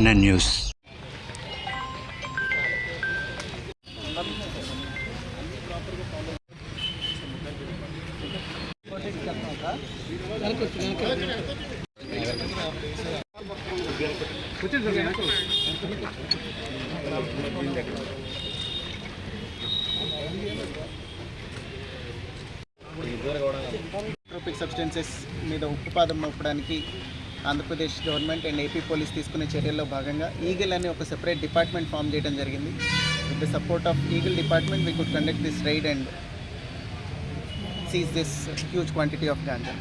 ANN news. Tropic substances మీద ఉక్కుపాదం మోపడానికి Andhra Pradesh government and AP police తీసుకునే చర్యల్లో భాగంగా ఈగల్ అనే ఒక సెపరేట్ డిపార్ట్మెంట్ ఫామ్ చేయడం జరిగింది. With the support of eagle department we could conduct this raid and seize this huge quantity of ganja.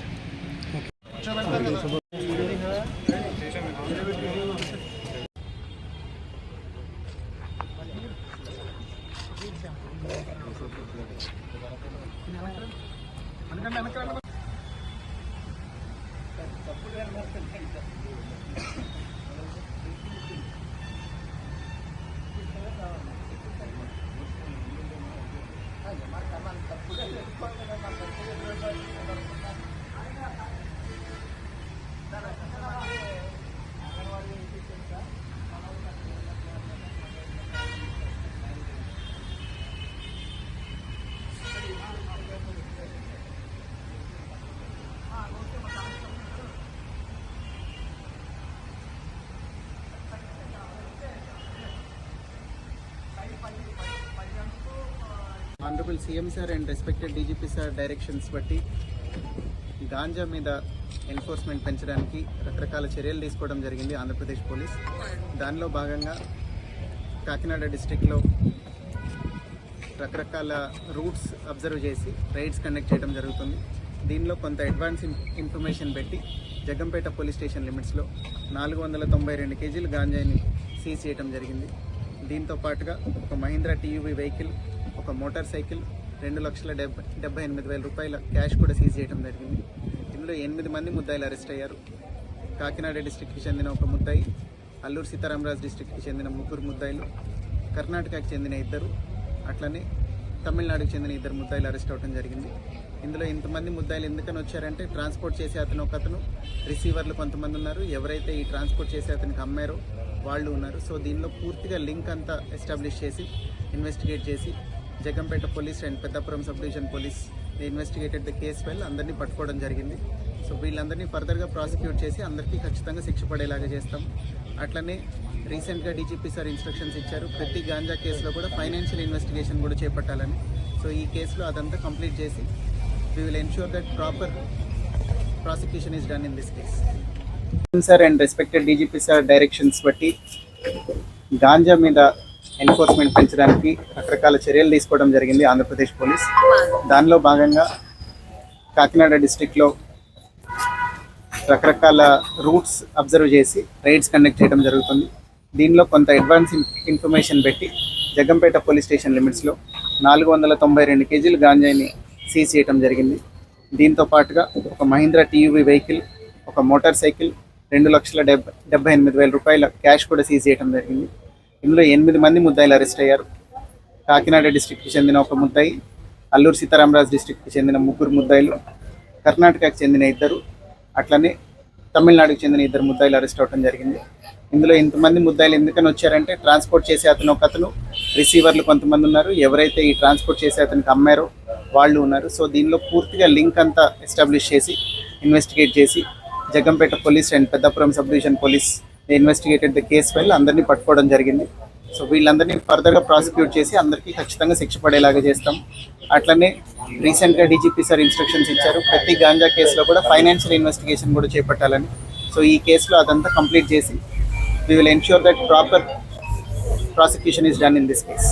Honorable CM sir and respected DGP sir directions బట్టి గాంజా మీద enforcement పెంచడానికి రకరకాల చర్యలు తీసుకోవడం జరిగింది ఆంధ్రప్రదేశ్ పోలీస్. దానిలో భాగంగా కాకినాడ డిస్ట్రిక్ట్లో రకరకాల రూట్స్ అబ్జర్వ్ చేసి రైడ్స్ కండక్ట్ చేయడం జరుగుతుంది. దీనిలో కొంత అడ్వాన్స్ ఇన్ఫర్మేషన్ పెట్టి జగ్గంపేట పోలీస్ స్టేషన్ లిమిట్స్లో 492 కేజీలు గాంజాని సీజ్ చేయడం జరిగింది. దీంతో పాటుగా ఒక మహీంద్రా టీయూవీ వెహికల్, ఒక మోటార్ సైకిల్, 2,78,000 రూపాయల క్యాష్ కూడా సీజ్ చేయడం జరిగింది. ఇందులో 8 మంది ముద్దాయిలు అరెస్ట్ అయ్యారు. కాకినాడ డిస్ట్రిక్ట్కి చెందిన ఒక ముద్దాయి, అల్లూరు సీతారామరాజు డిస్ట్రిక్ట్కి చెందిన 3 ముద్దాయిలు, కర్ణాటకకి చెందిన 2, అట్లనే తమిళనాడుకి చెందిన 2 ముద్దాయిలు అరెస్ట్ అవ్వడం జరిగింది. ఇందులో ఇంతమంది ముద్దాయిలు ఎందుకని వచ్చారంటే ట్రాన్స్పోర్ట్ చేసే ఒకతను, రిసీవర్లు కొంతమంది ఉన్నారు, ఎవరైతే ఈ ట్రాన్స్పోర్ట్ చేసే అతనికి అమ్మారో వాళ్ళు ఉన్నారు. సో దీనిలో పూర్తిగా లింక్ అంతా ఎస్టాబ్లిష్ చేసి ఇన్వెస్టిగేట్ చేసి Jaggampeta police and Peddapuram sub division police investigated the case file అందరినీ పట్టుకోవడం జరిగింది. సో వీళ్ళందరినీ ఫర్దర్గా ప్రాసిక్యూట్ చేసి అందరికీ ఖచ్చితంగా శిక్ష పడేలాగా చేస్తాం. అట్లనే రీసెంట్గా డీజీపీ సార్ ఇన్స్ట్రక్షన్స్ ఇచ్చారు, ప్రతి గాంజా కేసులో కూడా ఫైనాన్షియల్ ఇన్వెస్టిగేషన్ కూడా చేపట్టాలని. సో ఈ కేసులో అదంతా కంప్లీట్ చేసి we will ensure that proper prosecution is done in this case. Sir and respected DGP sir directions బట్టి గాంజా మీద ఎన్ఫోర్స్మెంట్ పెంచడానికి రకరకాల చర్యలు తీసుకోవడం జరిగింది ఆంధ్రప్రదేశ్ పోలీస్. దానిలో భాగంగా కాకినాడ డిస్ట్రిక్ట్లో రకరకాల రూట్స్ అబ్జర్వ్ చేసి రైడ్స్ కండక్ట్ చేయడం జరుగుతుంది. దీనిలో కొంత అడ్వాన్స్ ఇన్ఫర్మేషన్ పెట్టి జగ్గంపేట పోలీస్ స్టేషన్ లిమిట్స్లో 492 కేజీలు గాంజాని సీజ్ చేయడం జరిగింది. దీంతో పాటుగా ఒక మహీంద్రా టీయూవీ వెహికల్, ఒక మోటార్ సైకిల్, 2,78,000 రూపాయల క్యాష్ కూడా సీజ్ చేయడం జరిగింది. ఇందులో 8 మంది ముద్దాయిలు అరెస్ట్ అయ్యారు. కాకినాడ డిస్ట్రిక్ట్కి చెందిన ఒక ముద్దాయి, అల్లూరు సీతారామరాజు డిస్ట్రిక్ట్కి చెందిన 3 ముద్దాయిలు, కర్ణాటకకి చెందిన 2, అట్లనే తమిళనాడుకి చెందిన 2 ముద్దాయిలు అరెస్ట్ అవ్వడం జరిగింది. ఇందులో ఇంతమంది ముద్దాయిలు ఎందుకని వచ్చారంటే ట్రాన్స్పోర్ట్ చేసే ఒకతను, రిసీవర్లు కొంతమంది ఉన్నారు, ఎవరైతే ఈ ట్రాన్స్పోర్ట్ చేసే అతనికి అమ్మారో వాళ్ళు ఉన్నారు. సో దీనిలో పూర్తిగా లింక్ అంతా ఎస్టాబ్లిష్ చేసి ఇన్వెస్టిగేట్ చేసి Jaggampeta police and Peddapuram sub division police investigated the case file అందరినీ పట్టుకోవడం జరిగింది. సో వీళ్ళందరినీ ఫర్దర్గా ప్రాసిక్యూట్ చేసి అందరికీ ఖచ్చితంగా శిక్ష పడేలాగా చేస్తాం. అట్లనే రీసెంట్గా డీజీపీ సార్ ఇన్స్ట్రక్షన్స్ ఇచ్చారు, ప్రతి గాంజా కేసులో కూడా ఫైనాన్షియల్ ఇన్వెస్టిగేషన్ కూడా చేపట్టాలని. సో ఈ కేసులో అదంతా కంప్లీట్ చేసి we will ensure that proper prosecution is done in this case.